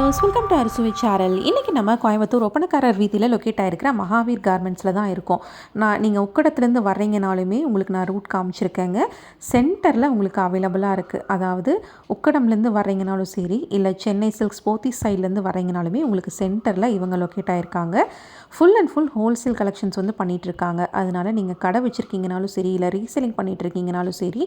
Viewers, welcome to அறுசுவை channel. இன்றைக்கி நம்ம கோயம்புத்தூர் ஒப்பனக்காரர் வீதியில் லொக்கேட் ஆகிருக்கிற மகாவீர் கார்மெண்ட்ஸில் தான் இருக்கோம். நீங்கள் உக்கடத்துலேருந்து வர்றீங்கனாலுமே உங்களுக்கு நான் ரூட் காமிச்சிருக்கேங்க. சென்டரில் உங்களுக்கு அவைலபிளாக இருக்குது. அதாவது உக்கடம்லேருந்து வர்றீங்கனாலும் சரி, இல்லை சென்னை சில்க்ஸ் போத்தி சைட்லேருந்து வர்றீங்கனாலுமே உங்களுக்கு சென்டரில் இவங்க லொக்கேட் ஆகிருக்காங்க. Full and full wholesale collections வந்து பண்ணிகிட்ருக்காங்க. அதனால் நீங்கள் கடை வச்சுருக்கீங்கனாலும் சரி, இல்லை ரீசேலிங் பண்ணிகிட்ருக்கீங்கனாலும் சரி,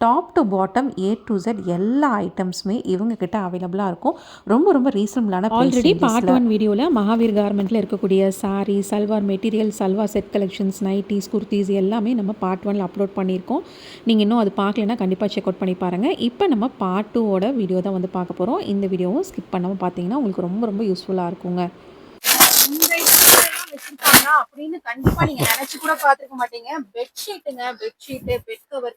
top to bottom A to Z எல்லா ஐட்டம்ஸுமே இவங்கக்கிட்ட அவைலபிளாக இருக்கும். ரொம்ப ரொம்ப ரீசனபிளான. ஆல்ரெடி பார்ட் 1 வீடியோவில் மகாவீர் கார்மெண்ட்டில் இருக்கக்கூடிய sari, salwar material, salwar set collections, nighties, kurtis எல்லாமே நம்ம பார்ட் 1 அப்லோட் பண்ணியிருக்கோம். நீங்கள் இன்னும் அது பார்க்கலன்னா கண்டிப்பாக செக் அவுட் பண்ணி பாருங்கள். இப்போ நம்ம பார்ட் 2 வீடியோ தான் வந்து பார்க்க போகிறோம். இந்த வீடியோவும் ஸ்கிப் பண்ணாமல் பார்த்தீங்கன்னா உங்களுக்கு ரொம்ப ரொம்ப யூஸ்ஃபுல்லாக இருக்குங்க. அப்படின்னு கண்டிப்பா நீங்க நினைச்சு கூட பாத்துக்க மாட்டீங்க. பெட்ஷீட்டுங்க, பெட் கவர்,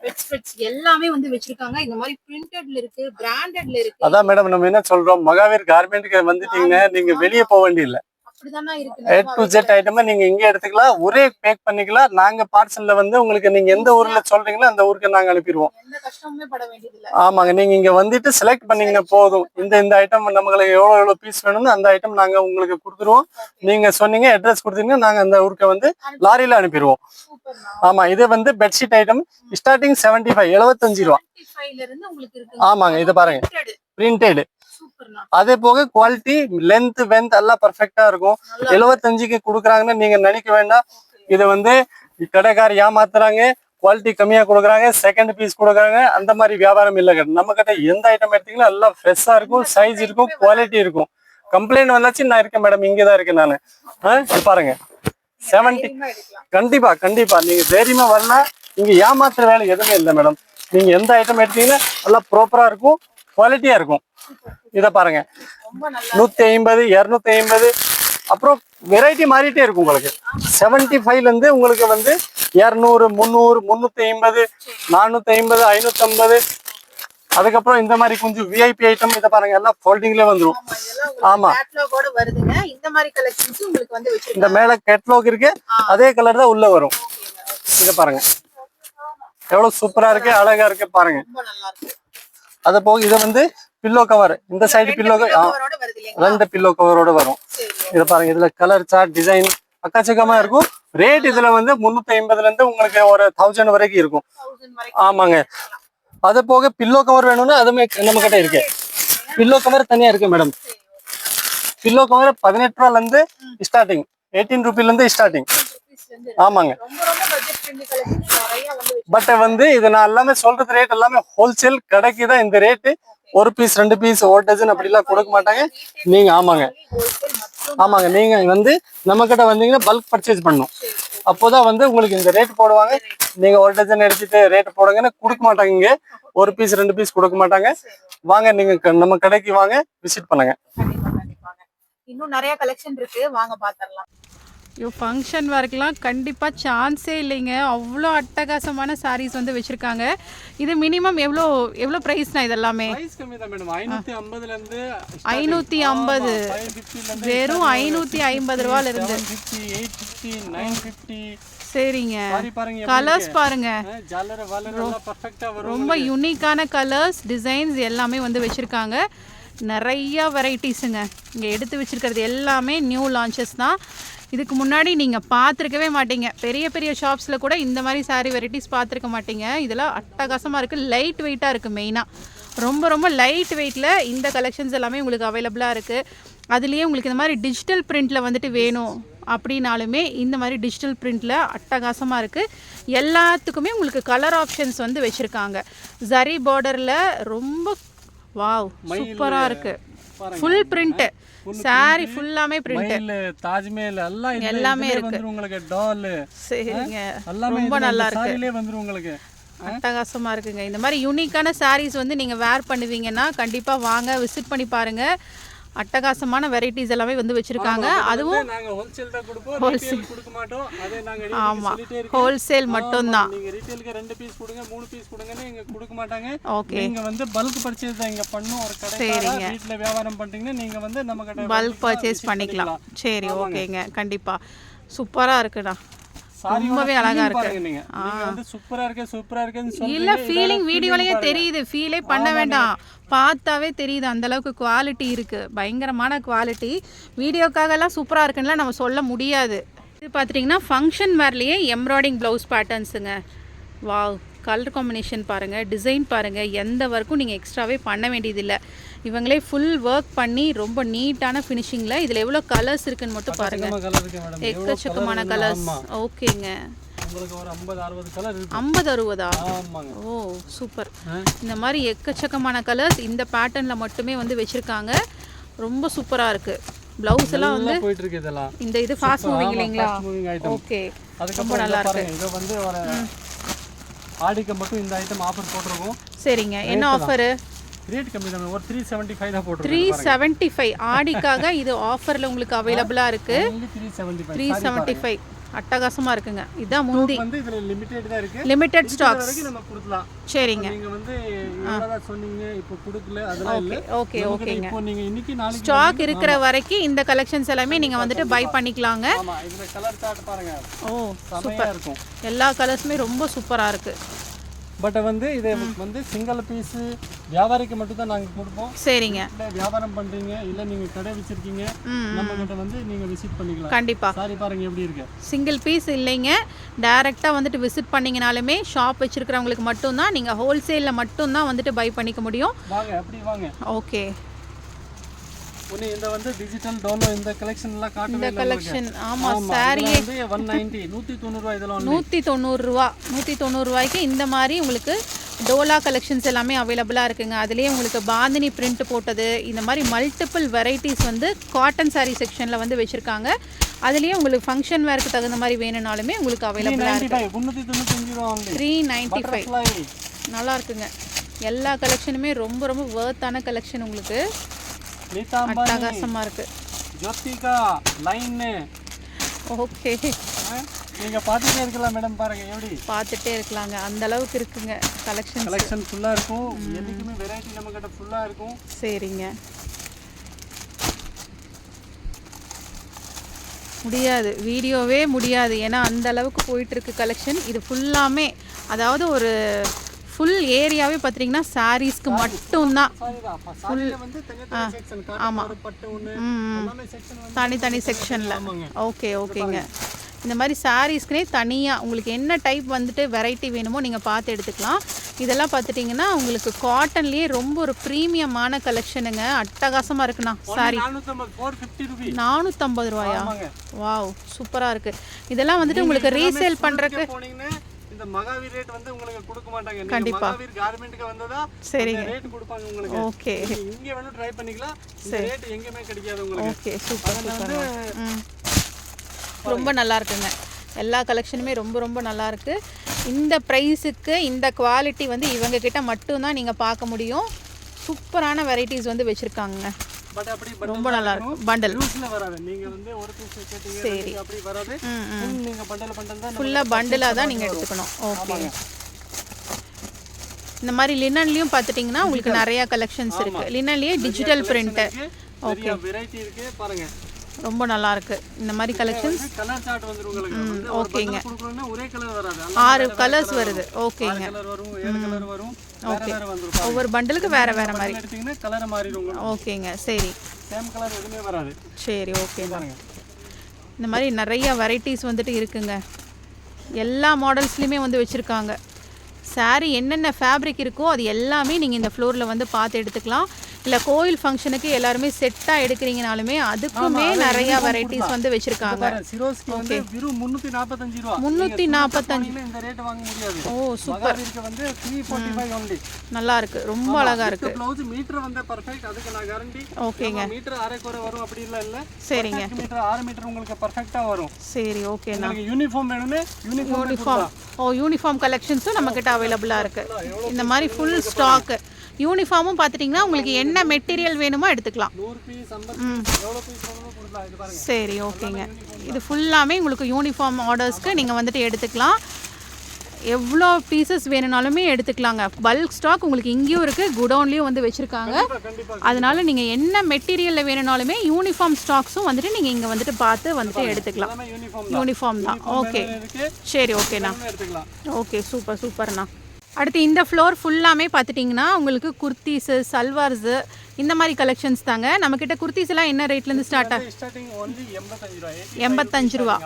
பெட் ஸ்ப்ரெட்ஸ் எல்லாமே வந்து வச்சிருக்காங்க. இந்த மாதிரி பிரிண்டட்ல இருக்கு, பிராண்டட்ல இருக்கு. அதான் மேடம் நம்ம என்ன சொல்றோம், மகாவீர் கார்மெண்ட்க்கு வந்துட்டீங்கன்னா நீங்க வெளியே போக வேண்டியதில்லை. அப்படிதானா இருக்கு. A to Z ஐட்டமா நீங்க இங்க எடுத்துக்கலாம், ஒரே பேக் பண்ணிக்கலாம். நாங்க பார்சல்ல வந்து உங்களுக்கு நீங்க எந்த ஊர்ல சொல்றீங்களோ அந்த ஊருக்கு நாங்க அனுப்பிடுவோம். எந்த கஷ்டமுமே பட வேண்டியதில்லை. ஆமாங்க, நீங்க இங்க வந்துட்டு செலக்ட் பண்ணீங்கன்னா போதும். இந்த ஐட்டம் நம்மளுக்கு எவ்வளவு பீஸ் வேணும்னு அந்த ஐட்டம் நாங்க உங்களுக்கு கொடுத்துருவோம். நீங்க சொன்னீங்க, அட்ரஸ் கொடுத்தீங்கன்னா நாங்க அந்த ஊருக்கு வந்து லாரியில அனுப்பிடுவோம். ஆமா, இது வந்து பெட்ஷீட் ஐட்டம் ஸ்டார்டிங் 75 ரூபா. ஆமாங்க, இது பாருங்க, பிரிண்டட். அதே போக குவாலிட்டி, லென்த், வென்த் எல்லாம் பர்ஃபெக்டா இருக்கும். 75க்கு கொடுக்குறாங்கன்னு நீங்க நினைக்க வேண்டாம். இது வந்து கடைக்கார ஏமாத்துறாங்க, குவாலிட்டி கம்மியா கொடுக்குறாங்க, செகண்ட் பீஸ் கொடுக்குறாங்க, அந்த மாதிரி வியாபாரம் இல்லை. நம்ம கிட்ட எந்த ஐட்டம் எடுத்தீங்கன்னா எல்லாம் ஃப்ரெஷ்ஷா இருக்கும், சைஸ் இருக்கும், குவாலிட்டி இருக்கும். கம்ப்ளைண்ட் வந்தாச்சு நான் இருக்கேன் மேடம், இங்கதான் இருக்கேன் நானு. பாருங்க 70. கண்டிப்பா நீங்க தைரியமா வரலாம். இங்க ஏமாத்துற வேலை எதுவுமே இல்லை மேடம். நீங்க எந்த ஐட்டம் எடுத்தீங்கன்னா எல்லாம் ப்ராப்பரா இருக்கும், குவாலிட்டியா இருக்கும். இத பாருங்க, 150, 250, அப்புறம் வெரைட்டி மாறிட்டே இருக்கும். உங்களுக்கு 75ல இருந்து உங்களுக்கு வந்து 200, 300, 350, 450, 550. அதுக்கப்புறம் இந்த மாதிரி கொஞ்சம் VIP ஐட்டம் இத பாருங்க, எல்லாம் ஃபோல்டிங்ல வந்துரும். ஆமா, கேட்டலாகோட வருதுங்க. இந்த மாதிரி கலெக்ஷன்ஸ் உங்களுக்கு வந்து வச்சிருக்காங்க. இந்த மேல கேட்டலாக் இருக்கு, அதே கலர் தான் உள்ள வரும். இத பாருங்க எவ்வளவு சூப்பரா இருக்கு, அழகா இருக்கு பாருங்க. அத போக இத வந்து பில்லோ கவர், இந்த சைடு பில்லோ, 2 பில்லோ கவரோட வரும். இத பாருங்க, இதுல கலர் சார்ட், டிசைன் அக்காச்சக்கமா இருக்கும். ரேட் இதுல வந்து 350ல இருந்து உங்களுக்கு ஒரு 1000 வரைக்கும் இருக்கும். ஆமாங்க, அது போக பில்லோ கவர் வேணும்னா அதுமே நம்ம கிட்ட இருக்கு. பில்லோ கவர் தனியா இருக்கு மேடம். பில்லோ கவர் 18 ரூபால இருந்து ஸ்டார்டிங், 18 ரூபாயில இருந்து ஸ்டார்டிங். ஆமாங்க, பட் வந்து இது நான் எல்லாமே சொல்றது ரேட் எல்லாமே ஹோல்சேல் கடைக்கு தான் இந்த ரேட்டு. ஒரு பீஸ், 2 பீஸ், ஒரு டஜன் அப்படிலாம் கொடுக்க மாட்டாங்க. நீங்க ஆமாங்க நீங்க வந்து நம்ம கிட்ட வந்தீங்கன்னா பல்க் பர்ச்சேஸ் பண்ணணும். அப்போதான் வந்து உங்களுக்கு இந்த ரேட் போடுவாங்க. நீங்க ஒரு டஜன் எடுத்துட்டு ரேட் போடுங்கன்னு கொடுக்க மாட்டாங்க. இங்க ஒரு பீஸ், 2 பீஸ் கொடுக்க மாட்டாங்க. வாங்க, நீங்க நம்ம கடைக்கு வாங்க, விசிட் பண்ணுங்க. இன்னும் நிறைய கலெக்ஷன் இருக்கு, வாங்க பாத்துறலாம். ஃபங்க்ஷன் வரைக்கலாம் கண்டிப்பாக சான்ஸே இல்லைங்க. அவ்வளோ அட்டகாசமான சாரீஸ் வந்து வச்சுருக்காங்க. இது மினிமம் எவ்வளோ ப்ரைஸ்னா இதெல்லாமே? 550, வெறும் 550 ரூபாயிலிருந்து. சரிங்க, கலர்ஸ் பாருங்க, ரொம்ப யூனிக்கான கலர்ஸ், டிசைன்ஸ் எல்லாமே வந்து வச்சுருக்காங்க. நிறையா வெரைட்டிஸுங்க. இங்கே எடுத்து வச்சுருக்கிறது எல்லாமே நியூ லான்ச்சஸ் தான். இதுக்கு முன்னாடி நீங்கள் பார்த்துருக்கவே மாட்டீங்க. பெரிய பெரிய ஷாப்ஸில் கூட இந்த மாதிரி சாரீ வெரைட்டிஸ் பார்த்துருக்க மாட்டீங்க. இதெல்லாம் அட்டகாசமாக இருக்குது, லைட் வெயிட்டாக இருக்குது. மெயினாக ரொம்ப ரொம்ப லைட் வெயிட்டில் இந்த கலெக்ஷன்ஸ் எல்லாமே உங்களுக்கு அவைலபிளாக இருக்குது. அதுலேயே உங்களுக்கு இந்த மாதிரி டிஜிட்டல் பிரிண்டில் வந்துட்டு வேணும் அப்படின்னாலுமே இந்த மாதிரி டிஜிட்டல் பிரிண்டில் அட்டகாசமாக இருக்குது. எல்லாத்துக்குமே உங்களுக்கு கலர் ஆப்ஷன்ஸ் வந்து வச்சுருக்காங்க. ஜரி பார்டரில் ரொம்ப வாவ் சூப்பராக இருக்குது. ஃபுல் பிரிண்ட் சாரி ஃபுல்லாமே பிரிண்ட், தாஜ்மஹல் எல்லாமே இருக்கு உங்களுக்கு. டால் சரிங்க, ரொம்ப நல்லா இருக்கு, வந்துரும் உங்களுக்கு. அட்டகாசமா இருக்குங்க. இந்த மாதிரி யூனிக்கான சாரீஸ் வந்து நீங்க வேர் பண்ணுவீங்கன்னா கண்டிப்பா வாங்க, விசிட் பண்ணி பாருங்க. அட்டகாசமான வெரைட்டிஸ் எல்லாமே வந்து வச்சிருக்காங்க. அதுவும் நாங்க ஹோல்சேல் தான் கொடுப்போம், ரீட்டெயில் கொடுக்க மாட்டோம். அதே நாங்க ஆமா ஹோல்சேல் மட்டும் தான். நீங்க ரீட்டெயிலுக்கு 2 பீஸ் கொடுங்க, 3 பீஸ் கொடுங்கன்னு இங்க கொடுக்க மாட்டாங்க. ஓகே, நீங்க வந்து பல்க் பர்ச்சேஸ் தான் இங்க பண்ணனும். ஒரு கடைக்காரங்க வீட்ல வியாபாரம் பண்றீங்கன்னா நீங்க வந்து நம்ம கிட்ட பல்க் பர்ச்சேஸ் பண்ணிக்கலாம். சரி, ஓகேங்க, கண்டிப்பா சூப்பரா இருக்குடா. ரொம்பவே அழகா இருக்கு. நீங்க வந்து சூப்பரா இருக்குன்னு சொல்றீங்க. இல்ல ஃபீலிங் வீடியோலயே தெரியுது, ஃபீலே பண்ண வேண்டாம், பார்த்தாவே தெரியுது அந்த அளவுக்கு குவாலிட்டி இருக்கு, பயங்கரமான குவாலிட்டி. வீடியோக்காகலாம் சூப்பரா இருக்குன்னு நம்ம சொல்ல முடியாது. இது பார்த்துட்டிங்கன்னா ஃபங்க்ஷன் வேர்லேயே எம்ப்ராய்டிங் ப்ளவுஸ் பேட்டர்ன்ஸுங்க. வாவ், கலர் காம்பினேஷன் பாருங்கள், டிசைன் பாருங்கள், எந்த ஒர்க்கும் நீங்கள் எக்ஸ்ட்ராவே பண்ண வேண்டியதில்லை. இவங்களே ஃபுல் ஒர்க் பண்ணி ரொம்ப நீட்டான ஃபினிஷிங்கில். இதில் எவ்வளோ கலர்ஸ் இருக்குன்னு மட்டும் பாருங்கள், எக்கச்சக்கமான கலர்ஸ். ஓகேங்க, உங்களுக்கு ஒரு 50-60 கலர் இருக்கு. 50-60? ஆமாங்க. ஓ சூப்பர். இந்த மாதிரி எக்கச்சக்கமான கலர்ஸ் இந்த பேட்டர்னில் மட்டுமே வந்து வச்சுருக்காங்க. ரொம்ப சூப்பராக இருக்குது. ப்ளவுஸ் எல்லாம் வந்து போயிட்டு இருக்கு. இதெல்லாம் இந்த இது ஃபாஸ்ட் மூவிங் இல்லைங்களா? ஓகே, ரொம்ப நல்லா இருக்கு. இது வந்து ஒரு ஆடிக்கு மட்டும் இந்த ஐட்டம் ஆஃபர் போட்டுருக்கோம். சரிங்க, என்ன ஆஃபரு? ரேட் கம்மி தான், ஒரு 375 தான் போட்டுருக்கோம். 375 ஆடிக்காக இது ஆஃபரில் உங்களுக்கு அவைலபிளாக இருக்குது. 375 அட்டகாசமாக இருக்குங்க. இதான் முந்தி வந்து இதுல லிமிட்டட் தான் இருக்கு, லிமிட்டட் ஸ்டாக்ஸ் வரைக்கும் நம்ம கொடுக்கலாம். சரிங்க, நீங்க வந்து இவ்வளவு சொன்னீங்க, இப்போ கொடுக்கல அதெல்லாம் இல்ல. ஓகே ஓகேங்க. இப்போ நீங்க இன்னைக்கு நாளைக்கு ஸ்டாக் இருக்கிற வரைக்கும் இந்த கலெக்ஷன்ஸ் எல்லாமே நீங்க வந்துட்டு பை பண்ணிக்கலாங்க. ஆமா, இந்த கலர் சார்ட் பாருங்க. ஓ சூப்பரா இருக்கும். எல்லா கலர்ஸுமே ரொம்ப சூப்பரா இருக்கு. பட் வந்து இது வந்து சிங்கிள் பீஸ் வியாபாரிக்கு மட்டும் தான் நாங்க கொடுப்போம். சரிங்க, இல்ல வியாபாரம் பண்றீங்க, இல்ல நீங்க கடை வச்சிருக்கீங்க, நம்ம கிட்ட வந்து நீங்க விசிட் பண்ணிக்கலாம். கண்டிப்பா. சாரி பாருங்க எப்படி இருக்கு. சிங்கிள் பீஸ் இல்லைங்க, டைரெக்டாக வந்துட்டு விசிட் பண்ணிங்கனாலுமே ஷாப் வச்சுருக்கிறவங்களுக்கு மட்டும்தான், நீங்கள் ஹோல்சேலில் மட்டும்தான் வந்துட்டு பை பண்ணிக்க முடியும். வாங்க, அப்படி வாங்க. ஓகே, ஒண்ணு இந்த வந்து டிஜிட்டல் டோலோ இந்த கலெக்ஷன் எல்லாம் காட்டுங்க. இந்த கலெக்ஷன் ஆமா, சாரியே வந்து 190 190 ரூபாய். இதெல்லாம் 190 ரூபா. 190 ரூபாய்க்கு இந்த மாதிரி உங்களுக்கு டோலா கலெக்ஷன்ஸ் எல்லாமே அவைலபிளாக இருக்குங்க. அதுலேயே உங்களுக்கு பாந்தினி பிரிண்ட் போட்டது, இந்த மாதிரி மல்டிபிள் வெரைட்டிஸ் வந்து காட்டன் சாரீ செக்ஷனில் வந்து வச்சுருக்காங்க. அதுலேயே உங்களுக்கு ஃபங்க்ஷன் வேருக்கு தகுந்த மாதிரி வேணும்னாலுமே உங்களுக்கு அவைலபிளாக இருக்குது. 395 நல்லா இருக்குங்க. எல்லா கலெக்ஷனுமே ரொம்ப ரொம்ப வர்த்தான கலெக்ஷன். உங்களுக்கு அட்டகாசமாக இருக்குது. ஜோதிகா லைன். ஓகே, நீங்க பார்த்துட்டே இருக்கலாம் மேடம். பாருங்க எப்படி பார்த்துட்டே இருக்கலாங்க, அந்த அளவுக்கு இருக்குங்க கலெக்ஷன் ஃபுல்லா இருக்கும். என்னைக்குமே வெரைட்டி நம்ம கிட்ட ஃபுல்லா இருக்கும். சரிங்க, முடியாது வீடியோவே முடியாது, ஏன்னா அந்த அளவுக்கு போயிட்டு இருக்கு கலெக்ஷன். இது ஃபுல்லாமே, அதாவது ஒரு ஃபுல் ஏரியாவே பார்த்துட்டிங்கன்னா சாரீஸ்க்கு மட்டும்தான். ஆமாம், தனித்தனி செக்ஷனில். ஓகே ஓகேங்க. இந்த மாதிரி சாரீஸ்க்குனே தனியாக உங்களுக்கு என்ன டைப் வந்துட்டு வெரைட்டி வேணுமோ நீங்கள் பார்த்து எடுத்துக்கலாம். இதெல்லாம் பார்த்துட்டிங்கன்னா உங்களுக்கு காட்டன்லேயே ரொம்ப ஒரு ப்ரீமியமான கலெக்ஷனுங்க. அட்டகாசமாக இருக்குண்ணா சாரி. 450 ரூபாயா? வாவ், சூப்பராக இருக்குது. இதெல்லாம் வந்துட்டு உங்களுக்கு ரீசேல் பண்ணுறக்கு இந்த மகாவீர் ரேட் வந்து உங்களுக்கு கொடுக்க மாட்டாங்க. கண்டிப்பா மகாவீர் கார்மெண்ட்க்கு வந்ததா சரிங்க ரேட் கொடுப்பாங்க உங்களுக்கு. ஓகே, இங்க வேணும் ட்ரை பண்ணிக்கலாம். இந்த ரேட் எங்கேயுமே கிடைக்காது உங்களுக்கு. Okay, super super. ரொம்ப நல்லா இருக்குங்க. எல்லா கலெக்ஷனுமே ரொம்ப ரொம்ப நல்லா இருக்கு. இந்த ப்ரைஸுக்கு இந்த குவாலிட்டி வந்து இவங்க கிட்ட மட்டும்தான் நீங்கள் பார்க்க முடியும். சூப்பரான வெரைட்டிஸ் வந்து வச்சுருக்காங்க. பட் அப்படி ரொம்ப நல்லா இருக்கும். பண்டல் யூஸ்ல வராது. நீங்க வந்து ஒரு பீஸ் கேட்டிங்க, சரி அப்படி வராது. நீங்க பண்டல் தான் ஃபுல்லா பண்டலா தான் நீங்க எடுத்துக்கணும். ஓகே, இந்த மாதிரி லினன்லயும் பார்த்துட்டிங்கன்னா உங்களுக்கு நிறைய கலெக்ஷன்ஸ் இருக்கு. லினன்லயே டிஜிட்டல் பிரிண்ட். ஓகே, வெரைட்டி இருக்கு பாருங்க. ரொம்ப நல்லா இருக்கு இந்த மாதிரி கலெக்ஷன்ஸ். கலர் சார்ட் வந்து உங்களுக்கு வந்து ஓகேங்க, கொடுக்கறோம்னா ஒரே கலர் வராது, 6 கலர்ஸ் வருது. ஓகேங்க, கலர் வரும், 7 கலர் வரும். ஓகே, ஒவ்வொரு பண்டலுக்கு வேற வேற மாதிரி எடுத்தீங்கன்னா கலர் மாறிடும் உங்களுக்கு. ஓகேங்க, சரி, சேம் கலர் எதுமே வராது. சரி, ஓகே பாருங்க. இந்த மாதிரி நிறைய வெரைட்டிஸ் வந்துட்டு இருக்குங்க. எல்லா மாடல்ஸ்லையுமே வந்து வச்சுருக்காங்க. சாரீ என்னென்ன ஃபேப்ரிக் இருக்கோ அது எல்லாமே நீங்கள் இந்த ஃப்ளோரில் வந்து பார்த்து எடுத்துக்கலாம். இல்லை கோயில் ஃபங்க்ஷனுக்கு எல்லாருமே செட்டாக எடுக்கிறீங்கனாலுமே அதுக்குமே நிறைய வெரைட்டிஸ் வந்து வச்சுருக்காங்க. ஓகே, வெறும் 345 ரூபா. 345 இந்த ரேட் வாங்க முடியாது. ஓ சூப்பர், இதுக்கு வந்து 345 only. நல்லா இருக்கு, ரொம்ப அழகா இருக்கு. ப்ளவுஸ் மீட்டர் வந்து பெர்ஃபெக்ட், அதுக்கு நான் கேரண்டி. ஓகேங்க, மீட்டர் அரை குறை வரும் அப்படி இல்ல. சரிங்க, மீட்டர் 6 மீட்டர் உங்களுக்கு பெர்ஃபெக்ட்டா வரும். சரி, ஓகே. நான் யூனிஃபார்ம் வேணுமே, யூனிஃபார்ம். ஓ, யூனிஃபார்ம் கலெக்ஷன்ஸும் நம்மக்கிட்ட அவைலபிளாக இருக்குது. இந்த மாதிரி ஃபுல் ஸ்டாக்கு. யூனிஃபார்மும் பார்த்துட்டிங்கன்னா உங்களுக்கு என்ன மெட்டீரியல் வேணுமோ எடுத்துக்கலாம். 100 பீஸ் 50 பீஸ் எவ்வளோ பீஸ் வேணுமோ கொடுக்கலாம். இது பாருங்க. சரி, ஓகேங்க. இது ஃபுல்லாமே உங்களுக்கு யூனிஃபார்ம் ஆர்டர்ஸ்க்கு நீங்கள் வந்துட்டு எடுத்துக்கலாம். எவ்வளோ பீசஸ் வேணும்னாலுமே எடுத்துக்கலாங்க. பல்க் ஸ்டாக் உங்களுக்கு இங்கேயும் இருக்குது, குடோன்லேயும் வந்து வச்சுருக்காங்க. அதனால நீங்கள் என்ன மெட்டீரியலில் வேணும்னாலுமே யூனிஃபார்ம் ஸ்டாக்ஸும் வந்துட்டு நீங்கள் இங்கே வந்துட்டு பார்த்து வந்துட்டு எடுத்துக்கலாம். யூனிஃபார்ம் தான். ஓகே சரி, ஓகேண்ணா. ஓகே சூப்பர் சூப்பர்ண்ணா. அடுத்து இந்த ஃப்ளோர் ஃபுல்லாமே பார்த்துட்டிங்கன்னா உங்களுக்கு குர்த்திஸு, சல்வார்ஸு இந்த மாதிரி கலெக்ஷன்ஸ் தாங்க. நம்மக்கிட்ட குர்த்திஸ் எல்லாம் என்ன ரேட்லேருந்து ஸ்டார்ட் ஆகுது? 85 ரூபா.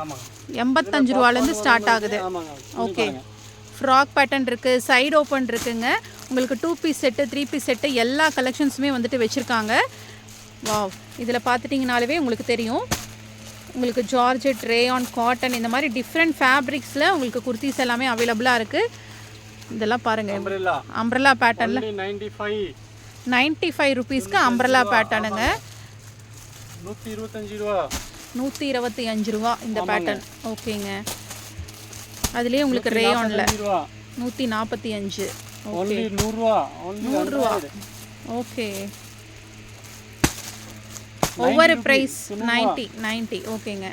85 ரூபாலேருந்து ஸ்டார்ட் ஆகுது. ஓகே. ஃப்ராக் பேட்டர்ன் இருக்குது, சைடு ஓப்பன் இருக்குங்க. உங்களுக்கு 2 பீஸ் செட்டு, 3 பீஸ் செட்டு எல்லா கலெக்ஷன்ஸுமே வந்துட்டு வச்சுருக்காங்க. வாவ், இதில் பார்த்துட்டிங்கனாலே உங்களுக்கு தெரியும். உங்களுக்கு ஜார்ஜெட், ரேயான், காட்டன் இந்த மாதிரி டிஃப்ரெண்ட் ஃபேப்ரிக்ஸில் உங்களுக்கு குர்த்திஸ் எல்லாமே அவைலபிளாக இருக்குது. இதெல்லாம் பாருங்கள், அம்ப்ரெல்லா பேட்டர்னில் 95 ருபீஸ்க்கு அம்ப்ரெல்லா பேட்டர்னுங்க. 125 ரூபா இந்த பேட்டர்ன். ஓகேங்க. அதுலேயே உங்களுக்கு ரேயானில் 145. ஓகே 100 ரூபா. ஓகே. ஒவ்வொரு ப்ரைஸ் 90. ஓகேங்க.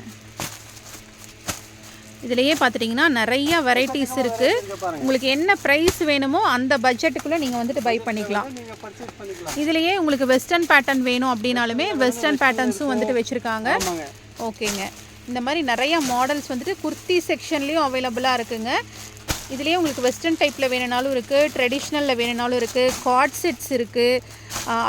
இதுலேயே பார்த்துட்டிங்கன்னா நிறைய வெரைட்டிஸ் இருக்குது. உங்களுக்கு என்ன ப்ரைஸ் வேணுமோ அந்த பட்ஜெட்டுக்குள்ளே நீங்கள் வந்துட்டு பை பண்ணிக்கலாம். இதுலேயே உங்களுக்கு வெஸ்டர்ன் பேட்டர்ன் வேணும் அப்படின்னாலுமே வெஸ்டர்ன் பேட்டர்ன்ஸும் வந்துட்டு வச்சுருக்காங்க. ஓகேங்க. இந்த மாதிரி நிறைய மாடல்ஸ் வந்துட்டு குர்த்தி செக்ஷன்லேயும் அவைலபிளாக இருக்குங்க. இதுலேயே உங்களுக்கு வெஸ்டர்ன் டைப்பில் வேணுனாலும் இருக்குது, ட்ரெடிஷ்னலில் வேணுனாலும் இருக்குது, கார்ட் செட்ஸ் இருக்குது.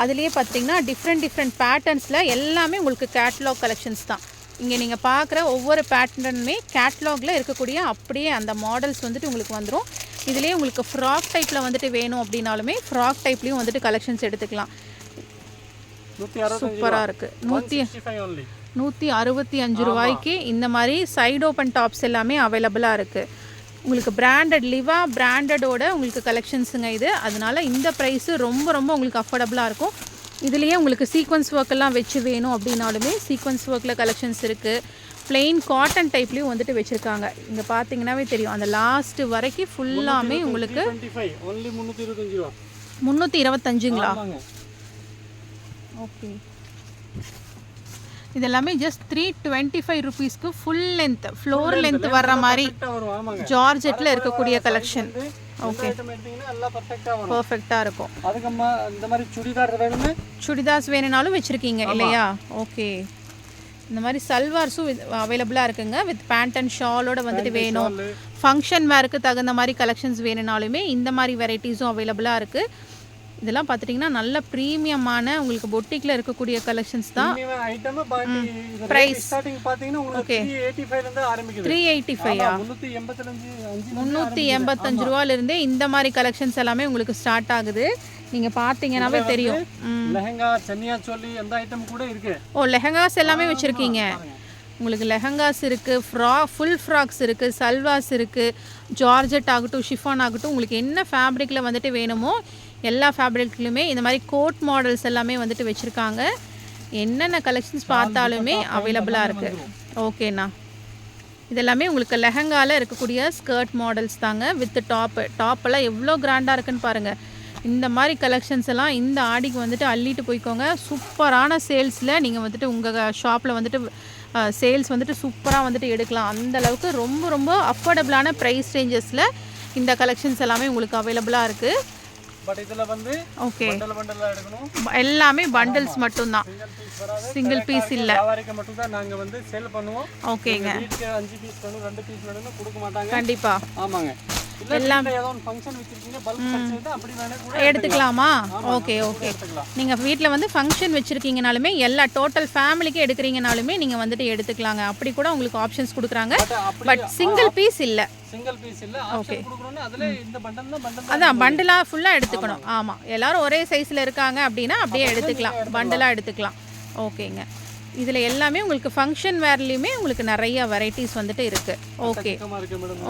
அதுலேயே பார்த்திங்கன்னா டிஃப்ரெண்ட் பேட்டர்ன்ஸில் எல்லாமே உங்களுக்கு கேட்லாக் கலெக்ஷன்ஸ் தான். இங்கே நீங்கள் பார்க்குற ஒவ்வொரு பேட்டர்னுமே கேட்லாகில் இருக்கக்கூடிய அப்படியே அந்த மாடல்ஸ் வந்துட்டு உங்களுக்கு வந்துடும். இதுலேயே உங்களுக்கு ஃப்ராக் டைப்பில் வந்துட்டு வேணும் அப்படின்னாலுமே ஃப்ராக் டைப்லேயும் வந்துட்டு கலெக்ஷன்ஸ் எடுத்துக்கலாம். சூப்பராக இருக்குது. 165 ரூபாய்க்கு இந்த மாதிரி சைடு ஓப்பன் டாப்ஸ் எல்லாமே அவைலபிளாக இருக்குது. உங்களுக்கு பிராண்டட் லிவா பிராண்டடோட உங்களுக்கு கலெக்ஷன்ஸுங்க இது. அதனால இந்த ப்ரைஸு ரொம்ப உங்களுக்கு அஃபோர்டபுளாக இருக்கும். இதுலேயே உங்களுக்கு சீக்வன்ஸ் ஒர்க்கெல்லாம் வச்சு வேணும் அப்படின்னாலுமே சீக்வன்ஸ் ஒர்க்கில் கலெக்ஷன்ஸ் இருக்குது. பிளெயின் காட்டன் டைப்லேயும் வந்துட்டு வச்சுருக்காங்க. இங்கே பார்த்தீங்கன்னாவே தெரியும், அந்த லாஸ்ட்டு வரைக்கும் ஃபுல்லாமே உங்களுக்கு 325ங்களா? ஓகே. இதெல்லாமே ஜஸ்ட் 325 ருபீஸ்க்கு ஃபுல் லென்த், ஃப்ளோர் லென்த் வர்ற மாதிரி ஜார்ஜெட்டில் இருக்கக்கூடிய கலெக்ஷன். ஓகே, பர்ஃபெக்டாக இருக்கும். இந்த மாதிரி சுடிதார்ஸ் வேணுனாலும் வச்சுருக்கீங்க இல்லையா? ஓகே. இந்த மாதிரி சல்வார்ஸும் அவைலபிளாக இருக்குங்க. வித் பேண்ட் அண்ட் ஷாலோட வந்துட்டு வேணும், ஃபங்க்ஷன் வேருக்கு தகுந்த மாதிரி கலெக்ஷன்ஸ் வேணுனாலுமே இந்த மாதிரி வெரைட்டிஸும் அவைலபிளாக இருக்குது. இதெல்லாம் பார்த்துட்டிங்கன்னா நல்ல ப்ரீமியமான உங்களுக்கு பொட்டிக்கில் இருக்கக்கூடிய கலெக்ஷன்ஸ் தான். ப்ரைஸ் ஓகே 385 385 ரூபாயிலிருந்தே இந்த மாதிரி கலெக்ஷன்ஸ் எல்லாமே உங்களுக்கு ஸ்டார்ட் ஆகுது. நீங்கள் பார்த்தீங்கன்னாவே தெரியும். லெஹங்கா, சன்னியா சோலி அந்த ஐட்டம் கூட இருக்கு. ஓ, லெஹங்காஸ் எல்லாமே வச்சுருக்கீங்க. உங்களுக்கு லெஹங்காஸ் இருக்குது, ஃபுல் ஃப்ராக்ஸ் இருக்குது, சல்வாஸ் இருக்குது, ஜார்ஜெட் ஆகட்டும், ஷிஃபான் ஆகட்டும், உங்களுக்கு என்ன ஃபேப்ரிக்கில் வந்துட்டு வேணுமோ எல்லா ஃபேப்ரிக்லையுமே இந்த மாதிரி கோட் மாடல்ஸ் எல்லாமே வந்துட்டு வச்சுருக்காங்க. என்னென்ன கலெக்ஷன்ஸ் பார்த்தாலுமே அவைலபிளாக இருக்குது. ஓகேண்ணா. இதெல்லாமே உங்களுக்கு லெஹங்காவில் இருக்கக்கூடிய ஸ்கர்ட் மாடல்ஸ் தாங்க வித் டாப்பெல்லாம் எவ்வளோ கிராண்டாக இருக்குன்னு பாருங்கள். இந்த மாதிரி கலெக்ஷன்ஸ் எல்லாம் இந்த ஆடிக்கு வந்துட்டு அள்ளிட்டு போய்க்கோங்க. சூப்பரான சேல்ஸில் நீங்கள் வந்துட்டு உங்கள் ஷாப்பில் வந்துட்டு சேல்ஸ் வந்துட்டு சூப்பராக வந்துட்டு எடுக்கலாம். அந்தளவுக்கு ரொம்ப அஃபோர்டபுளான ப்ரைஸ் ரேஞ்சஸில் இந்த கலெக்ஷன்ஸ் எல்லாமே உங்களுக்கு அவைலபிளாக இருக்குது. பட் இதுல வந்து ஓகே பண்டலா எடுக்கணும். எல்லாமே பண்டல்ஸ் மட்டும் தான், சிங்கிள் பீஸ் இல்ல. வியாபாரிக்கு மட்டும் தான் நாங்க வந்து சேல் பண்ணுவோம். ஓகேங்க. வீட்டுக்கு 5 பீஸ் வேணும், 2 பீஸ் வேணும்னு கொடுக்க மாட்டாங்க. கண்டிப்பா. ஆமாங்க. எல்லாம் ஏதோ ஒரு ஃபங்க்ஷன் வச்சிருக்கீங்க, பல்க் பர்ச்சேஸ் அப்படி வேணா கூட எடுத்துக்கலாமா? ஓகே. நீங்க வீட்ல வந்து ஃபங்க்ஷன் வச்சிருக்கீங்கனாலுமே எல்லா டோட்டல் ஃபேமிலிக்கு எடுக்கிறீங்கனாலுமே நீங்க வந்துட்டு எடுத்துக்கலாங்க. அப்படி கூட உங்களுக்கு ஆப்ஷன்ஸ் கொடுக்குறாங்க. பட் சிங்கிள் பீஸ் இல்ல. ஆப்ஷன் கொடுக்கறோம்னா அதுல இந்த பண்டல் அதான் பண்டலா ஃபுல்லா எடுத்துக்கணும். ஆமா, எல்லாரும் ஒரே சைஸ்ல இருக்காங்க அப்படின்னா அப்படியே எடுத்துக்கலாம், பண்டலா எடுத்துக்கலாம். ஓகேங்க. இதில் எல்லாமே உங்களுக்கு ஃபங்க்ஷன் வேர்லேயுமே உங்களுக்கு நிறைய வெரைட்டிஸ் வந்துட்டு இருக்குது. ஓகே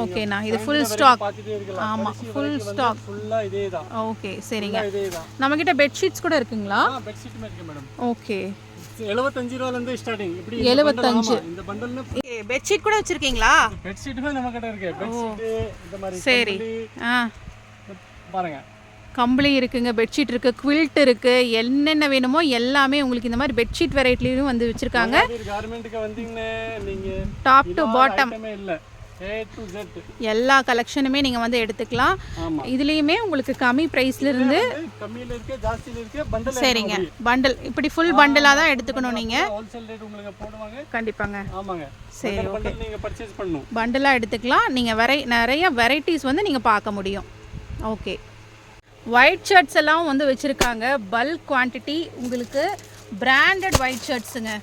ஓகேண்ணா. இது ஃபுல் ஸ்டாக். ஆமாம், ஃபுல் ஸ்டாக். ஓகே சரிங்க. நம்மக்கிட்ட பெட்ஷீட்ஸ் கூட இருக்குங்களா? ஓகே. 75 ரூபாயிலிருந்து ஸ்டார்டிங். இப்படி 75. இந்த பண்டல்ல பெட்ஷீட் கூட வச்சிருக்கீங்களா? பெட்ஷீட்டுமே நம்ம கிட்ட இருக்கு. பெட்ஷீட் இந்த மாதிரி சரி. பாருங்க, கம்பளி இருக்குங்க, பெட்ஷீட் இருக்குது, குவில்ட் இருக்குது, என்னென்ன வேணுமோ எல்லாமே உங்களுக்கு இந்த மாதிரி பெட்ஷீட் வெரைட்டிலையும் வந்து வச்சுருக்காங்க. கார்மெண்ட்டுக்கு வந்தீங்கன்னா நீங்கள் டாப் டு பாட்டம் இல்லை A to Z. எல்லா கலெக்ஷனுமே நீங்கள் வந்து எடுத்துக்கலாம். ஆமா. இதுலேயுமே உங்களுக்கு கம்மி ப்ரைஸ்லேருந்து கம்மியில இருக்கு, ஜாஸ்தியில இருக்கு, பண்டல். சரிங்க. பண்டல் இப்படி ஃபுல் பண்டலாக தான் எடுத்துக்கணும் நீங்கள். ஹோல்சேல் ரேட் உங்களுக்கு போடுவாங்க. கண்டிப்பாங்க. ஆமாங்க. சரி, ஓகே. நீங்க பர்ச்சேஸ் பண்ணணும். பண்டலாக எடுத்துக்கலாம். நீங்கள் நிறைய வெரைட்டிஸ் வந்து நீங்கள் பார்க்க முடியும். ஓகே. ஒயிட் ஷர்ட்ஸ் எல்லாம் வந்து வச்சுருக்காங்க. பல்க் குவான்டிட்டி உங்களுக்கு பிராண்டட் ஒயிட் ஷர்ட்ஸுங்க.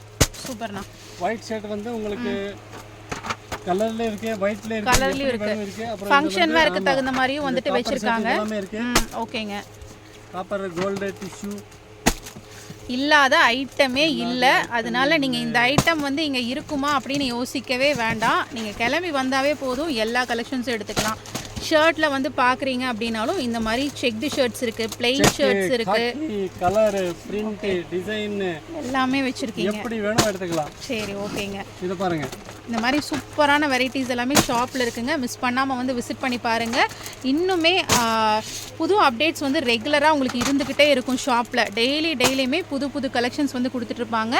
சூப்பர்ண்ணா. ஒயிட் ஷர்ட் வந்து உங்களுக்கு கலர்ல இருக்கு, ஒயிட்ல இருக்கு, கலர்லயும் இருக்கு. ஃபங்க்ஷன் வேருக்கு தகுந்த மாதிரியும் வந்துட்டு வச்சிருக்காங்க. ஓகேங்க. காப்பர் கோல்டு டிஷ்யூ இல்லாத ஐட்டமே இல்லை. அதனால நீங்கள் இந்த ஐட்டம் வந்து இங்கே இருக்குமா அப்படின்னு யோசிக்கவே வேண்டாம். நீங்கள் கிளம்பி வந்தாவே போதும், எல்லா கலெக்ஷன்ஸும் எடுத்துக்கலாம். ஷர்ட்டில் வந்து பார்க்குறீங்க அப்படின்னாலும் இந்த மாதிரி செக்டு ஷர்ட்ஸ் இருக்குது, பிளெயின் ஷர்ட்ஸ் இருக்குது, கலர், பிரிண்ட், டிசைன் எல்லாமே வச்சுருக்கீங்க. எப்படி வேணும் எடுத்துக்கலாம். சரி, ஓகேங்க. இதை பாருங்க. இந்த மாதிரி சூப்பரான வெரைட்டிஸ் எல்லாமே ஷாப்பில் இருக்குங்க. மிஸ் பண்ணாமல் வந்து விசிட் பண்ணி பாருங்கள். இன்னுமே புது அப்டேட்ஸ் வந்து ரெகுலராக உங்களுக்கு இருந்துக்கிட்டே இருக்கும் ஷாப்பில். டெய்லியுமே புது கலெக்ஷன்ஸ் வந்து கொடுத்துட்ருப்பாங்க.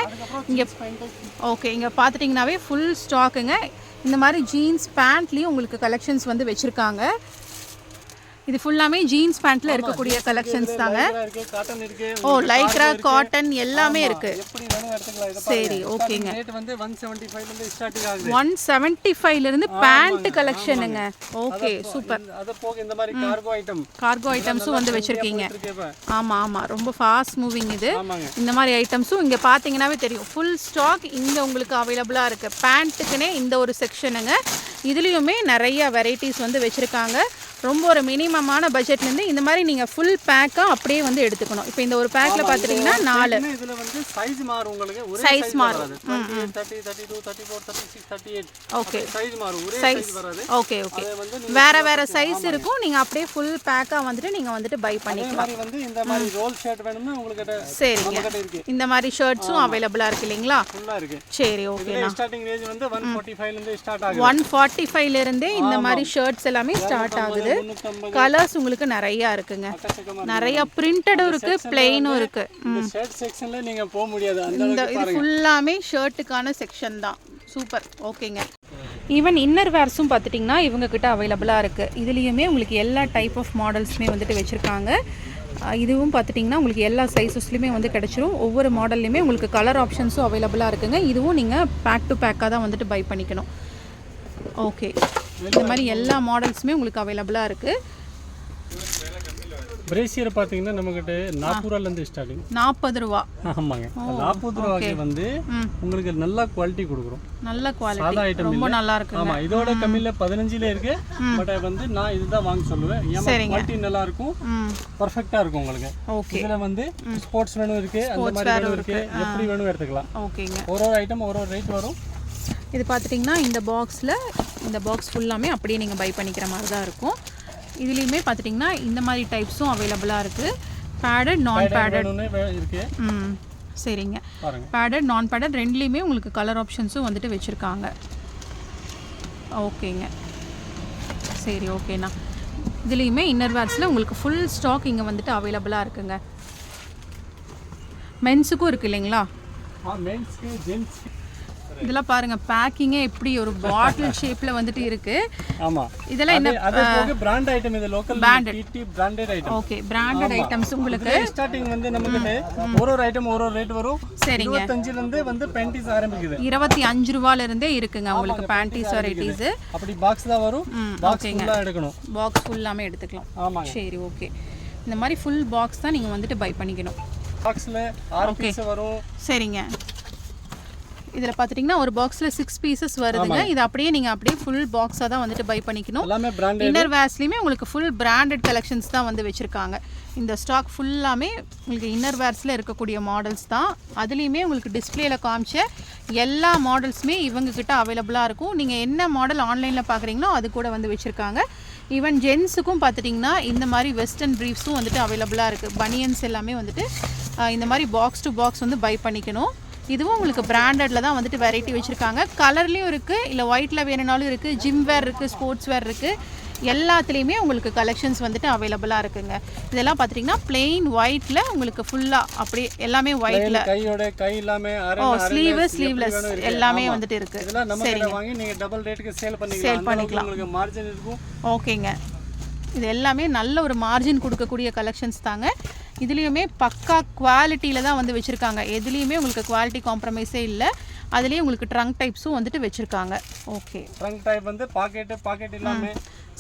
இங்கே ஓகே, இங்கே பார்த்துட்டிங்கனாவே ஃபுல் ஸ்டாக்குங்க. இந்த மாதிரி ஜீன்ஸ் பேண்ட்லேயும் உங்களுக்கு கலெக்ஷன்ஸ் வந்து வச்சுருக்காங்க. இது ஃபுல்லாமே ஜீன்ஸ் பேண்ட்ல இருக்கக்கூடிய கலெக்ஷன்ஸ் தாங்க. ஓ, லைக்ரா, காட்டன் எல்லாமே இருக்கு. சரி, ஓகேங்க. ரேட் வந்து 175 ல இருந்து ஸ்டார்ட் ஆகுது. 175 ல இருந்து பேண்ட் கலெக்ஷனுங்க. Okay, super. அத போக இந்த மாதிரி கார்கோ ஐட்டம்ஸும் வந்து வச்சிருக்கீங்க. ஆமா, ரொம்ப ஃபாஸ்ட் மூவிங் இது. இந்த மாதிரி ஐட்டம்ஸும் இங்க பாத்தீங்கன்னாவே தெரியும். ஃபுல் ஸ்டாக் இங்க உங்களுக்கு அவைலபிளா இருக்கு. பேண்ட்டுக்குனே இந்த ஒரு செக்ஷனுங்க. இதுலயுமே நிறைய வெரைட்டிஸ் வந்து வச்சிருக்காங்க. ரொம்ப ஒரு மினிமமான பட்ஜெட்லேருந்து இந்த மாதிரி நீங்கள் ஃபுல் பேக்காக அப்படியே வந்து எடுத்துக்கணும். இப்போ இந்த ஒரு பேக்கில் பார்த்துட்டிங்கன்னா 4 இதில் வந்து சைஸ் மாறும். உங்களுக்கு ஒரே சைஸ் மாறும். 30, 32, 34, 36, 38. ஓகே, சைஸ் மாறும். ஒரே சைஸ் வராது. ஓகே. வேற சைஸ் இருக்கும். நீங்கள் அப்படியே ஃபுல் பேக்காக வந்துட்டு நீங்கள் வந்துட்டு பை பண்ணிக்கலாம். இந்த மாதிரி வந்து இந்த மாதிரி ரோல் ஷர்ட் வேணும்னா உங்களுக்கு சரிங்க. இந்த மாதிரி ஷர்ட்ஸும் அவைலபிளாக இருக்கு இல்லைங்களா? ஃபுல்லாக இருக்கு. சரி, ஓகேண்ணா. ஸ்டார்டிங் ரேஞ்ச் வந்து 145 ல இருந்து ஸ்டார்ட் ஆகுது. 145 ல இருந்தே இந்த மாதிரி ஷர்ட்ஸ் எல்லாமே ஸ்டார்ட் ஆகுது. கலர்ஸ் உங்களுக்கு நிறைய இருக்குங்க. நிறைய பிரிண்டடும் இருக்கு, பிளெயினும் இருக்கு. இந்த ஷர்ட் செக்ஷன்ல நீங்க போக முடியாது. இது ஃபுல்லாமே ஷர்ட்டுக்கான செக்ஷன் தான். சூப்பர், ஓகேங்க. ஈவன் இன்னர் வேர்ஸும் பார்த்துட்டிங்கன்னா இவங்க கிட்ட அவைலபிளாக இருக்குது. இதுலேயுமே உங்களுக்கு எல்லா டைப் ஆஃப் மாடல்ஸுமே வந்துட்டு வச்சுருக்காங்க. இதுவும் பார்த்துட்டிங்கன்னா உங்களுக்கு எல்லா சைஸஸ்லையுமே வந்து கிடச்சிரும். ஒவ்வொரு மாடல்லையுமே உங்களுக்கு கலர் ஆப்ஷன்ஸும் அவைலபிளாக இருக்குங்க. இதுவும் நீங்கள் பேக் டு பேக்காக தான் வந்துட்டு பை பண்ணிக்கணும். ஓகே, இந்த மாதிரி எல்லா மாடல்ஸுமே உங்களுக்கு அவைலபிளாக இருக்குது. பிரேசியர் பார்த்தீங்கன்னா நம்மகிட்ட 40 ரூபாயிலேருந்து ஸ்டார்டிங். 40 ரூபா. ஆமாங்க. 40 ரூபாய்க்கு வந்து உங்களுக்கு நல்ல குவாலிட்டி கொடுக்குறோம். நல்ல குவாலிட்டி, ரொம்ப நல்லா இருக்கு. ஆமா, இதோட கம்மியில 15ல இருக்கு. பட் வந்து நான் இதுதான் வாங்க சொல்லுவேன். ஏன்னா குவாலிட்டி நல்லா இருக்கும், பர்ஃபெக்ட்டா இருக்கும் உங்களுக்கு. ஓகே. இதுல வந்து ஸ்போர்ட்ஸ் வேணும் இருக்கு, அந்த மாதிரி வேணும் இருக்கு, எப்படி வேணும் எடுத்துக்கலாம். ஓகேங்க. ஒரு ஐட்டம் ஒரு ரேட் வரும். இது பார்த்துட்டிங்கன்னா இந்த பாக்ஸ் ஃபுல்லாமே அப்படியே நீங்கள் பை பண்ணிக்கிற மாதிரி தான் இருக்கும். இதுலேயுமே பார்த்துட்டிங்கன்னா இந்த மாதிரி டைப்ஸும் அவைலபிளாக இருக்குது. பேடட், நான் பேடட் இருக்கு. சரிங்க. பேடட், நான் பேடட் ரெண்டுலேயுமே உங்களுக்கு கலர் ஆப்ஷன்ஸும் வந்துட்டு வச்சுருக்காங்க. ஓகேங்க. சரி, ஓகேண்ணா. இதுலேயுமே இன்னர் வேர்ஸில் உங்களுக்கு ஃபுல் ஸ்டாக் இங்கே வந்துட்டு அவைலபிளாக இருக்குங்க. மென்ஸுக்கும் இருக்குது இல்லைங்களா? மென்ஸ்க்கு, ஜென்ஸ்க்கு. இதெல்லாம் பாருங்க, பேக்கிங்கே எப்படி ஒரு பாட்டில் ஷேப்ல வந்துட்டு இருக்கு. ஆமா, இதெல்லாம் என்ன? அது போக பிராண்ட் ஐட்டம். இது லோக்கல் டிடி branded item. Okay, branded items உங்களுக்கு ஸ்டார்டிங் வந்து நமக்கு ஒரு ஐட்டம் ஒரு ரேட் வரும். சரிங்க. 25 ல இருந்து வந்து பேண்டிஸ் ஆரம்பிக்குது. 25 ரூபாயில இருந்தே இருக்குங்க உங்களுக்கு பேண்டிஸ் வெரைட்டிஸ். அப்படி பாக்ஸ் தான் வரும். பாக்ஸ் ஃபுல்லா எடுக்கணும். பாக்ஸ் ஃபுல்லாமே எடுத்துக்கலாம். ஆமாங்க. சரி, ஓகே. இந்த மாதிரி ஃபுல் பாக்ஸ் தான் நீங்க வந்துட்டு பை பண்ணிக்கணும். பாக்ஸ்ல 6 பீஸ் வரும். சரிங்க. இதில் பார்த்துட்டிங்கன்னா ஒரு பாக்ஸில் 6 பீசஸ் வருதுங்க. இது அப்படியே நீங்கள் அப்படியே ஃபுல் பாக்ஸாக தான் வந்துட்டு பை பண்ணிக்கணும். இன்னர் வேர்ஸ்லையுமே உங்களுக்கு ஃபுல் பிராண்டட் கலெக்ஷன்ஸ் தான் வந்து வச்சுருக்காங்க. இந்த ஸ்டாக் ஃபுல்லாமே உங்களுக்கு இன்னர் வேர்ஸில் இருக்கக்கூடிய மாடல்ஸ் தான். அதுலேயுமே உங்களுக்கு டிஸ்பிளேயில் காமிச்ச எல்லா மாடல்ஸுமே இவங்கக்கிட்ட அவைலபிளாக இருக்கும். நீங்கள் என்ன மாடல் ஆன்லைனில் பார்க்குறீங்களோ அது கூட வந்து வச்சுருக்காங்க. ஈவன் ஜென்ஸுக்கும் பார்த்துட்டிங்கன்னா இந்த மாதிரி வெஸ்டர்ன் ப்ரீஃப்ஸும் வந்துட்டு அவைலபிளாக இருக்குது. பனியன்ஸ் எல்லாமே வந்துட்டு இந்த மாதிரி பாக்ஸ் டு பாக்ஸ் வந்து பை பண்ணிக்கணும். இதுவும் உங்களுக்கு பிராண்டடில் தான் வந்துட்டு வெரைட்டி வச்சுருக்காங்க. கலர்லேயும் இருக்குது, இல்லை ஒயிட்டில் வேணுனாலும் இருக்குது, ஜிம் வேர் இருக்குது, ஸ்போர்ட்ஸ் வேர் இருக்குது, எல்லாத்துலேயுமே உங்களுக்கு கலெக்ஷன்ஸ் வந்துட்டு அவைலபிளாக இருக்குங்க. இதெல்லாம் பார்த்துட்டிங்கன்னா பிளெயின் ஒயிட்டில் உங்களுக்கு ஃபுல்லாக அப்படியே எல்லாமே ஒயிட்டில். கையோட கை எல்லாமே ஸ்லீவ்லெஸ் எல்லாமே வந்துட்டு இருக்குது. இதெல்லாம் நம்ம கிட்ட வாங்கி நீங்கள் டபுள் ரேட்டுக்கு சேல் பண்ணிக்கலாம். உங்களுக்கு மார்ஜின் இருக்கும். ஓகேங்க. இது எல்லாமே நல்ல ஒரு மார்ஜின் கொடுக்கக்கூடிய கலெக்ஷன்ஸ் தாங்க. இதுலேயுமே பக்கா குவாலிட்டியில் தான் வந்து வச்சுருக்காங்க. எதுலேயுமே உங்களுக்கு குவாலிட்டி காம்ப்ரமைஸே இல்லை. அதுலேயே உங்களுக்கு ட்ரங்க் டைப்ஸும் வந்துட்டு வச்சுருக்காங்க. ஓகே, ட்ரங்க் டைப் வந்து பாக்கெட் எல்லாமே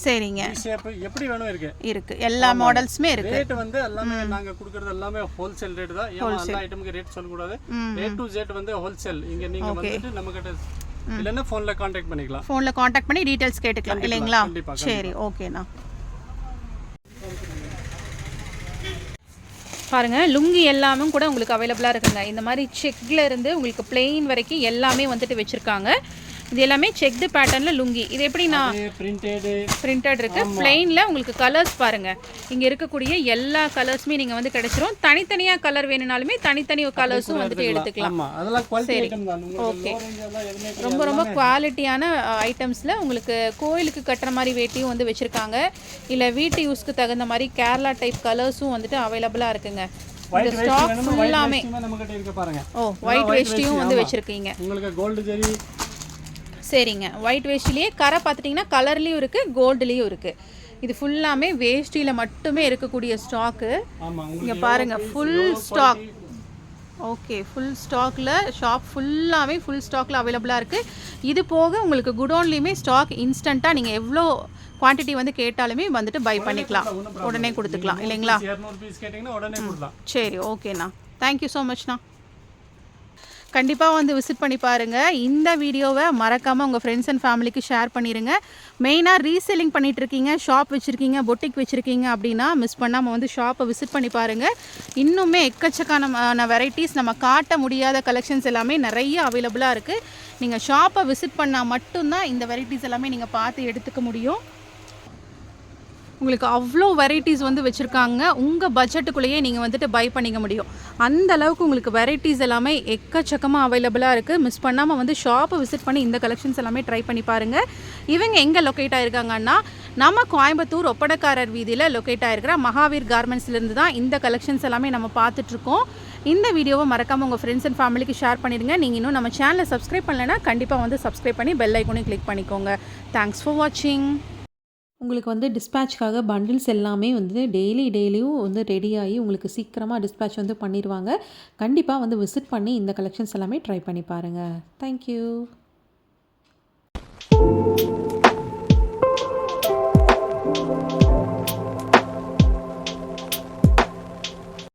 சரிங்க ஷேப் எப்படி வேணும் இருக்கு. எல்லா மாடல்ஸுமே இருக்கு. ரேட் வந்து எல்லாமே நாங்க கொடுக்கறது எல்லாமே ஹோல்சேல் ரேட் தான். ஏன்னா எல்லா ஐட்டமுக்கு ரேட் சொல்ல கூடாது. A to Z வந்து ஹோல்சேல். இங்க நீங்க வந்துட்டு நம்ம கிட்ட இல்லன்னா ஃபோன்ல கான்டாக்ட் பண்ணிக்கலாம். ஃபோன்ல கான்டாக்ட் பண்ணி டீடைல்ஸ் கேட்டுக்கலாம் இல்லைங்களா? சரி, ஓகேண்ணா. பாருங்கள், லுங்கி எல்லாமே கூட உங்களுக்கு அவைலபிளாக இருக்குங்க. இந்த மாதிரி செக்கில் இருந்து உங்களுக்கு பிளெயின் வரைக்கும் எல்லாமே வந்துட்டு வச்சுருக்காங்க. இது எல்லாமே செக்டு பேட்டர்னில் லுங்கி. இது எப்படின்னா பிரிண்டட் இருக்குது. பிளெயினில் உங்களுக்கு கலர்ஸ் பாருங்கள். இங்கே இருக்கக்கூடிய எல்லா கலர்ஸுமே நீங்கள் வந்து கிடைச்சிரும். தனித்தனியாக கலர் வேணுனாலுமே தனித்தனி கலர்ஸும் வந்துட்டு எடுத்துக்கலாம். சரி, ஓகே. ரொம்ப ரொம்ப குவாலிட்டியான ஐட்டம்ஸில் உங்களுக்கு கோயிலுக்கு கட்டுற மாதிரி வேட்டியும் வந்து வச்சுருக்காங்க. இல்லை வீட்டு யூஸ்க்கு தகுந்த மாதிரி கேரளா டைப் கலர்ஸும் வந்துட்டு அவைலபிளாக இருக்குங்க. இந்த ஸ்டாக் ஃபுல்லாமே ஒயிட் வேஷ்டியும் வந்து வச்சுருக்கீங்க. உங்களுக்கு கோல்டு ஜெரி. சரிங்க, ஒயிட் வேஷ்டிலேயே கரை பார்த்துட்டிங்கன்னா கலர்லேயும் இருக்குது, கோல்டுலேயும் இருக்குது. இது ஃபுல்லாமே வேஷ்டியில் மட்டுமே இருக்கக்கூடிய ஸ்டாக்கு. இங்கே பாருங்கள், ஃபுல் ஸ்டாக். ஓகே, ஃபுல் ஸ்டாக்கில் ஷாப் ஃபுல்லாகவே ஃபுல் ஸ்டாக்கில் அவைலபிளாக இருக்குது. இது போக உங்களுக்கு குடோன்லேயுமே ஸ்டாக் இன்ஸ்டண்ட்டாக நீங்கள் எவ்வளோ குவான்டிட்டி வந்து கேட்டாலுமே வந்துட்டு பை பண்ணிக்கலாம், உடனே கொடுத்துக்கலாம் இல்லைங்களா? சரி, ஓகேண்ணா. தேங்க்யூ ஸோ மச்ண்ணா. கண்டிப்பாக வந்து விசிட் பண்ணி பாருங்கள். இந்த வீடியோவை மறக்காமல் உங்கள் ஃப்ரெண்ட்ஸ் அண்ட் ஃபேமிலிக்கு ஷேர் பண்ணிடுங்க. மெயினாக ரீசெல்லிங் பண்ணிகிட்ருக்கீங்க, ஷாப் வச்சுருக்கீங்க, பொட்டிக் வச்சுருக்கீங்க அப்படின்னா மிஸ் பண்ணாமல் வந்து ஷாப்பை விசிட் பண்ணி பாருங்கள். இன்னுமே எக்கச்சக்கான வெரைட்டிஸ், நம்ம காட்ட முடியாத கலெக்ஷன்ஸ் எல்லாமே நிறைய அவைலபிளாக இருக்குது. நீங்கள் ஷாப்பை விசிட் பண்ணால் மட்டும்தான் இந்த வெரைட்டிஸ் எல்லாமே நீங்கள் பார்த்து எடுத்துக்க முடியும். உங்களுக்கு அவ்வளோ வெரைட்டிஸ் வந்து வச்சுருக்காங்க. உங்கள் பட்ஜெட்டுக்குள்ளேயே நீங்கள் வந்துட்டு பை பண்ணிக்க முடியும். அந்த அளவுக்கு உங்களுக்கு வெரைட்டிஸ் எல்லாமே எக்கச்சக்கமாக அவைலபிளாக இருக்குது. மிஸ் பண்ணாமல் வந்து ஷாப்பை விசிட் பண்ணி இந்த கலெக்ஷன்ஸ் எல்லாமே ட்ரை பண்ணி பாருங்கள். இவங்க எங்கே லொக்கேட் ஆகிருக்காங்கன்னா, நம்ம கோயம்புத்தூர் ஒப்படக்காரர் வீதியில் லொக்கேட் ஆகிருக்கிற மகாவீர் கார்மெண்ட்ஸ்லேருந்து தான் இந்த கலெக்ஷன்ஸ் எல்லாமே நம்ம பார்த்துட்ருக்கோம். இந்த வீடியோவை மறக்காமல் உங்கள் ஃப்ரெண்ட்ஸ் அண்ட் ஃபேமிலிக்கு ஷேர் பண்ணிடுங்க. நீங்கள் இன்னும் நம்ம சேனலை சப்ஸ்கிரைப் பண்ணலைன்னா கண்டிப்பாக வந்து சப்ஸ்கிரைப் பண்ணி பெல் ஐக்கனையும் கிளிக் பண்ணிக்கோங்க. தேங்க்ஸ் ஃபார் வாட்சிங். உங்களுக்கு வந்து டிஸ்பேட்ச்க்காக பண்டில்ஸ் எல்லாமே வந்து டெய்லியும் வந்து ரெடியாகி உங்களுக்கு சீக்கிரமாக டிஸ்பேட்ச் வந்து பண்ணிடுவாங்க. கண்டிப்பாக வந்து விசிட் பண்ணி இந்த கலெக்ஷன்ஸ் எல்லாமே ட்ரை பண்ணி பாருங்கள். தேங்க்யூ.